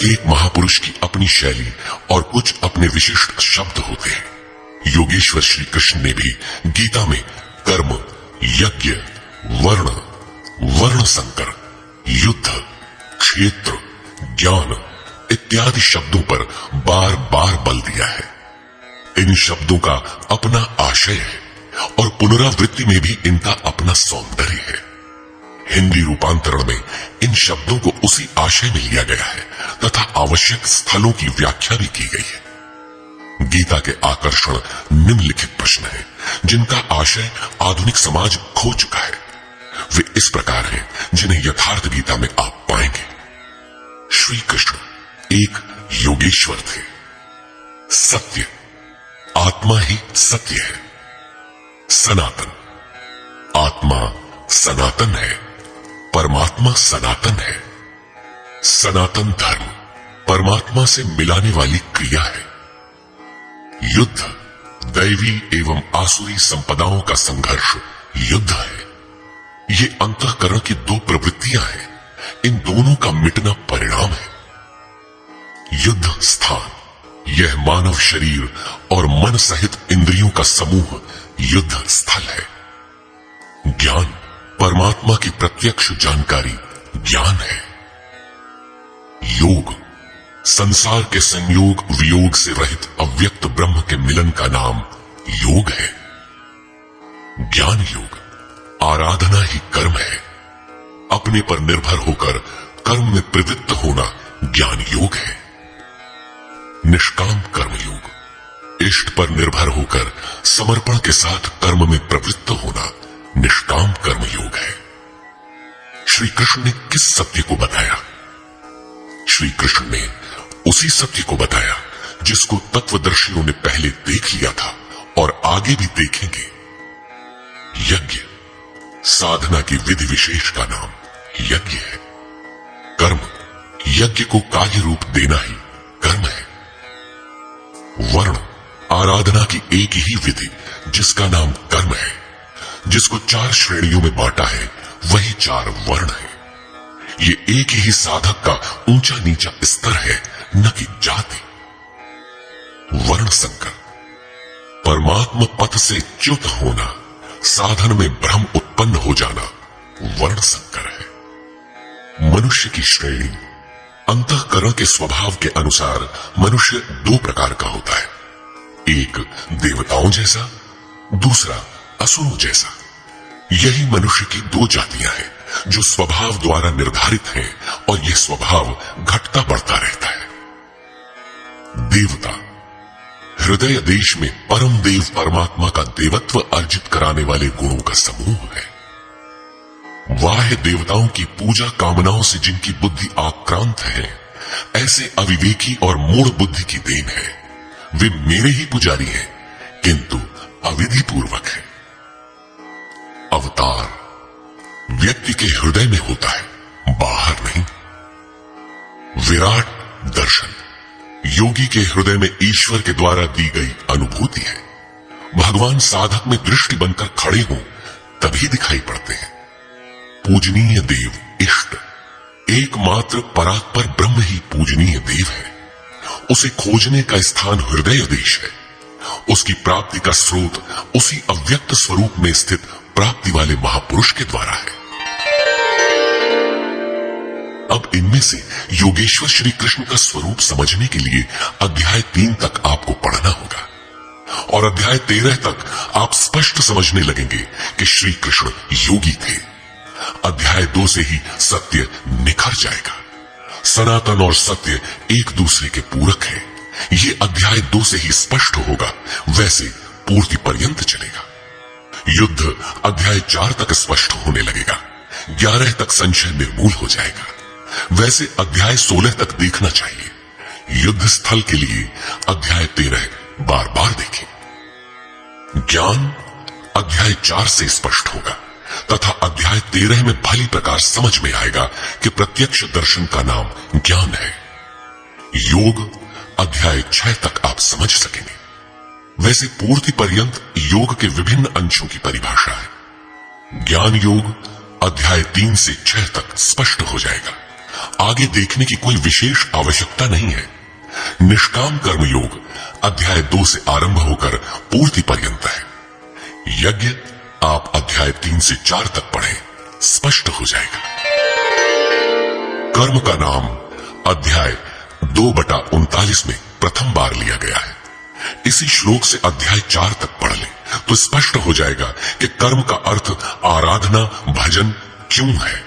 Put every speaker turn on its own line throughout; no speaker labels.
प्रत्येक महापुरुष की अपनी शैली और कुछ अपने विशिष्ट शब्द होते हैं। योगेश्वर श्री कृष्ण ने भी गीता में कर्म, यज्ञ, वर्ण, वर्ण संकर, युद्ध, क्षेत्र, ज्ञान इत्यादि शब्दों पर बार बार बल दिया है। इन शब्दों का अपना आशय है और पुनरावृत्ति में भी इनका अपना सौंदर्य है। हिंदी रूपांतरण में इन शब्दों को उसी आशय में लिया गया है तथा आवश्यक स्थलों की व्याख्या भी की गई है। गीता के आकर्षण निम्नलिखित प्रश्न हैं जिनका आशय आधुनिक समाज खो चुका है। वे इस प्रकार हैं जिन्हें यथार्थ गीता में आप पाएंगे। श्री कृष्ण एक योगेश्वर थे। सत्य, आत्मा ही सत्य है। सनातन, आत्मा सनातन है, परमात्मा सनातन है। सनातन धर्म परमात्मा से मिलाने वाली क्रिया है। युद्ध, दैवी एवं आसुरी संपदाओं का संघर्ष युद्ध है। ये अंतःकरण की दो प्रवृत्तियां हैं। इन दोनों का मिटना परिणाम है। युद्ध स्थान, यह मानव शरीर और मन सहित इंद्रियों का समूह युद्ध स्थल है। ज्ञान, परमात्मा की प्रत्यक्ष जानकारी ज्ञान है। योग, संसार के संयोग वियोग से रहित अव्यक्त ब्रह्म के मिलन का नाम योग है। ज्ञान योग, आराधना ही कर्म है। अपने पर निर्भर होकर कर्म में प्रवृत्त होना ज्ञान योग है। निष्काम कर्म योग, इष्ट पर निर्भर होकर समर्पण के साथ कर्म में प्रवृत्त होना निष्काम कर्म योग है। श्री कृष्ण ने किस सत्य को बताया? श्री कृष्ण ने उसी सत्य को बताया जिसको तत्वदर्शियों ने पहले देख लिया था और आगे भी देखेंगे। यज्ञ, साधना की विधि विशेष का नाम यज्ञ है। कर्म, यज्ञ को कार्य रूप देना ही कर्म है। वर्ण, आराधना की एक ही विधि जिसका नाम कर्म है। जिसको 4 श्रेणियों में बांटा है वही 4 वर्ण है। ये एक ही साधक का ऊंचा नीचा स्तर है, न कि जाति। वर्ण संकर, परमात्मा पथ से च्युत होना, साधन में भ्रम उत्पन्न हो जाना वर्ण संकर है। मनुष्य की श्रेणी, अंतःकरण के स्वभाव के अनुसार मनुष्य 2 प्रकार का होता है। एक देवताओं जैसा, दूसरा असुरों जैसा। यही मनुष्य की 2 जातियां हैं जो स्वभाव द्वारा निर्धारित हैं और यह स्वभाव घटता बढ़ता रहता है। देवता, हृदय देश में परम देव परमात्मा का देवत्व अर्जित कराने वाले गुणों का समूह है। बाह्य देवताओं की पूजा कामनाओं से जिनकी बुद्धि आक्रांत है, ऐसे अविवेकी और मूढ़ बुद्धि की देन है। वे मेरे ही पुजारी हैं, किंतु अविधि पूर्वक है। अवतार व्यक्ति के हृदय में होता है, बाहर नहीं। विराट दर्शन योगी के हृदय में ईश्वर के द्वारा दी गई अनुभूति है। भगवान साधक में दृष्टि बनकर खड़े हों तभी दिखाई पड़ते हैं। पूजनीय देव इष्ट, एकमात्र परात्पर ब्रह्म ही पूजनीय देव है। उसे खोजने का स्थान हृदय देश है। उसकी प्राप्ति का स्रोत उसी अव्यक्त स्वरूप में स्थित प्राप्ति वाले महापुरुष के द्वारा है। अब इनमें से योगेश्वर श्री कृष्ण का स्वरूप समझने के लिए अध्याय 3 तक आपको पढ़ना होगा और अध्याय 13 तक आप स्पष्ट समझने लगेंगे कि श्री कृष्ण योगी थे। अध्याय 2 से ही सत्य निखर जाएगा। सनातन और सत्य एक दूसरे के पूरक है। ये अध्याय 2 से ही स्पष्ट होगा, वैसे पूर्ति पर्यंत चलेगा। युद्ध अध्याय 4 तक स्पष्ट होने लगेगा। 11 तक संशय निर्मूल हो जाएगा। वैसे अध्याय 16 तक देखना चाहिए। युद्ध स्थल के लिए अध्याय 13 बार बार देखें। ज्ञान अध्याय 4 से स्पष्ट होगा तथा अध्याय 13 में भली प्रकार समझ में आएगा कि प्रत्यक्ष दर्शन का नाम ज्ञान है। योग अध्याय 6 तक आप समझ सकेंगे। वैसे पूर्ति पर्यंत योग के विभिन्न अंशों की परिभाषा है। ज्ञान योग अध्याय 3 से 6 तक स्पष्ट हो जाएगा आगे देखने की कोई विशेष आवश्यकता नहीं है। निष्काम कर्म योग अध्याय 2 से आरंभ होकर पूर्ति पर्यंत है। यज्ञ आप अध्याय 3 से 4 तक पढ़ें, स्पष्ट हो जाएगा। कर्म का नाम अध्याय 2/39 में प्रथम बार लिया गया है। इसी श्लोक से अध्याय 4 तक पढ़ लें तो स्पष्ट हो जाएगा कि कर्म का अर्थ आराधना भजन क्यों है।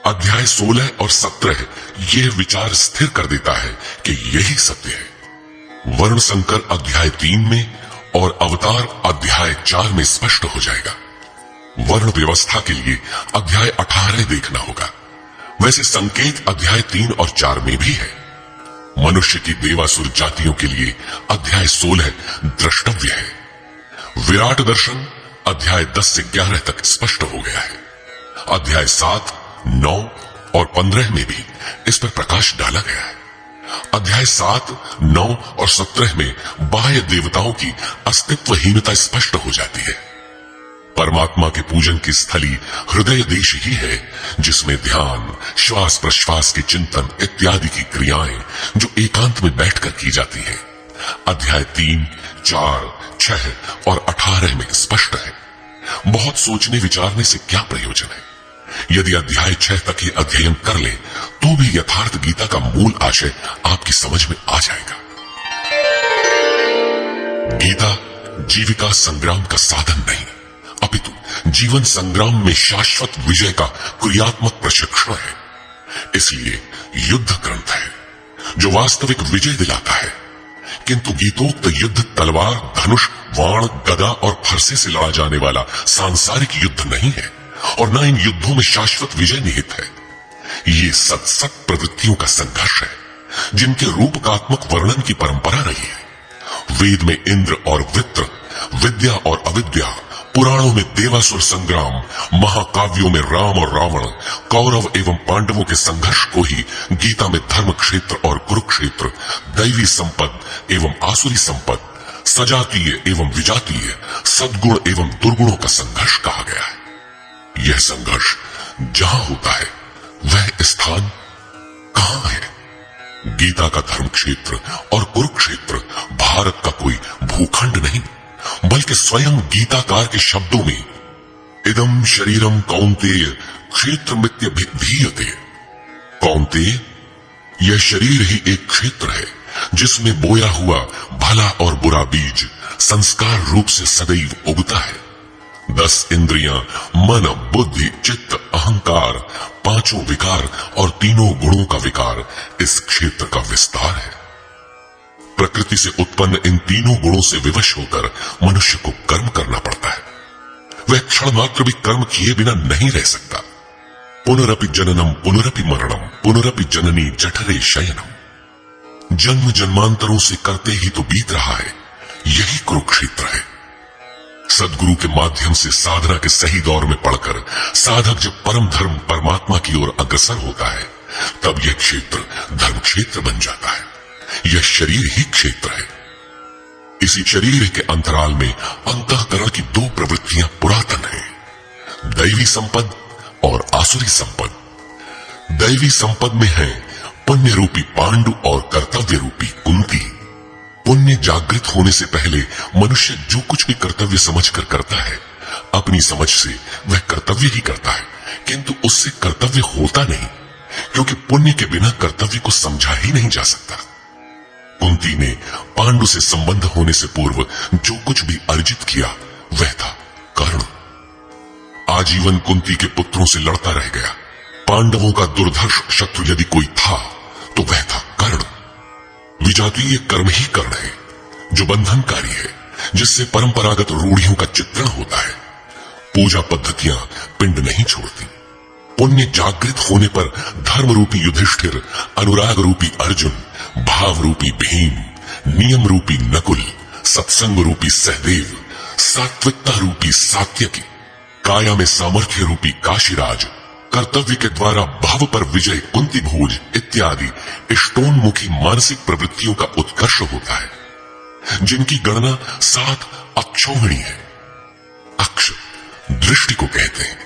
अध्याय 16 और 17 यह विचार स्थिर कर देता है कि यही सत्य है। वर्ण संकर अध्याय 3 में और अवतार अध्याय 4 में स्पष्ट हो जाएगा। वर्ण व्यवस्था के लिए अध्याय 18 देखना होगा। वैसे संकेत अध्याय 3 और 4 में भी है। मनुष्य की देवासुर जातियों के लिए अध्याय 16 द्रष्टव्य है। विराट दर्शन अध्याय 10 से 11 तक स्पष्ट हो गया है। अध्याय 7, 9 और 15 में भी इस पर प्रकाश डाला गया है। अध्याय 7, 9 और 17 में बाह्य देवताओं की अस्तित्वहीनता स्पष्ट हो जाती है। परमात्मा के पूजन की स्थली हृदय देश ही है, जिसमें ध्यान, श्वास प्रश्वास के चिंतन इत्यादि की क्रियाएं जो एकांत में बैठकर की जाती हैं, अध्याय 3, 4, 6 और 18 में स्पष्ट है। बहुत सोचने विचारने से क्या प्रयोजन है। यदि अध्याय 6 तक ही अध्ययन कर ले तो भी यथार्थ गीता का मूल आशय आपकी समझ में आ जाएगा। गीता जीविका संग्राम का साधन नहीं, अपितु जीवन संग्राम में शाश्वत विजय का क्रियात्मक प्रशिक्षण है। इसलिए युद्ध ग्रंथ है जो वास्तविक विजय दिलाता है। किंतु गीतोक्त युद्ध तलवार, धनुष, वाण, गदा और फरसे से लड़ा जाने वाला सांसारिक युद्ध नहीं है और न इन युद्धों में शाश्वत विजय निहित है। ये सत प्रवृत्तियों का संघर्ष है जिनके रूपकात्मक वर्णन की परंपरा रही है। वेद में इंद्र और वृत्र, विद्या और अविद्या, पुराणों में देवासुर संग्राम, महाकाव्यों में राम और रावण, कौरव एवं पांडवों के संघर्ष को ही गीता में धर्म क्षेत्र और कुरुक्षेत्र, दैवी संपद एवं आसुरी संपद, सजातीय एवं विजातीय, सद्गुण एवं दुर्गुणों का संघर्ष कहा गया है। यह संघर्ष जहां होता है वह स्थान कहां है? गीता का धर्म क्षेत्र और कुरुक्षेत्र भारत का कोई भूखंड नहीं, बल्कि स्वयं गीताकार के शब्दों में इदम शरीरम कौन्तेय क्षेत्र मित्य धीयते। कौन्तेय, यह शरीर ही एक क्षेत्र है जिसमें बोया हुआ भला और बुरा बीज संस्कार रूप से सदैव उगता है। 10 इंद्रियां, मन, बुद्धि, चित्त, अहंकार, 5 विकार और 3 गुणों का विकार इस क्षेत्र का विस्तार है। प्रकृति से उत्पन्न इन 3 गुणों से विवश होकर मनुष्य को कर्म करना पड़ता है। वह क्षण मात्र भी कर्म किए बिना नहीं रह सकता। पुनरपि जननम पुनरपि मरणम पुनरपि जननी जठरे शयनम। जन्म जन्मांतरों से करते ही तो बीत रहा है, यही कुरुक्षेत्र है। सदगुरु के माध्यम से साधना के सही दौर में पढ़कर साधक जब परम धर्म परमात्मा की ओर अग्रसर होता है तब यह क्षेत्र धर्म क्षेत्र बन जाता है। यह शरीर ही क्षेत्र है। इसी शरीर के अंतराल में अंतःकरण की 2 प्रवृत्तियां पुरातन हैं, दैवी संपद और आसुरी संपद। दैवी संपद में है पुण्य रूपी पांडु और कर्तव्य रूपी कुंती। पुण्य जागृत होने से पहले मनुष्य जो कुछ भी कर्तव्य समझकर करता है, अपनी समझ से वह कर्तव्य ही करता है, किंतु उससे कर्तव्य होता नहीं, क्योंकि पुण्य के बिना कर्तव्य को समझा ही नहीं जा सकता। कुंती ने पांडु से संबंध होने से पूर्व जो कुछ भी अर्जित किया वह था कर्ण। आजीवन कुंती के पुत्रों से लड़ता रह गया। पांडवों का दुर्धर्ष शत्रु यदि कोई था तो वह था कर्ण। विजातीय कर्म ही कर्ण है जो बंधनकारी है, जिससे परंपरागत रूढ़ियों का चित्रण होता है। पूजा पद्धतियां पिंड नहीं छोड़ती। पुण्य जागृत होने पर धर्म रूपी युधिष्ठिर, अनुराग रूपी अर्जुन, भाव रूपी भीम, नियम रूपी नकुल, सत्संग रूपी सहदेव, सात्विकता रूपी सात्यकी, काया में सामर्थ्य रूपी काशीराज, कर्तव्य के द्वारा भाव पर विजय कुंती भोज इत्यादि इष्टोन्मुखी मानसिक प्रवृत्तियों का उत्कर्ष होता है, जिनकी गणना 7 अक्षौहिणी है। अक्ष दृष्टि को कहते हैं,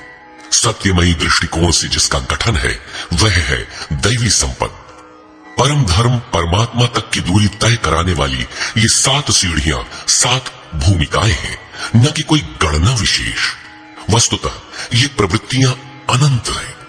सत्यमयी दृष्टिकोण से जिसका गठन है वह है दैवी संपद। परम धर्म परमात्मा तक की दूरी तय कराने वाली ये 7 सीढ़ियां 7 भूमिकाएं हैं, न कि कोई गणना विशेष। वस्तुतः ये प्रवृत्तियां अनंत हैं।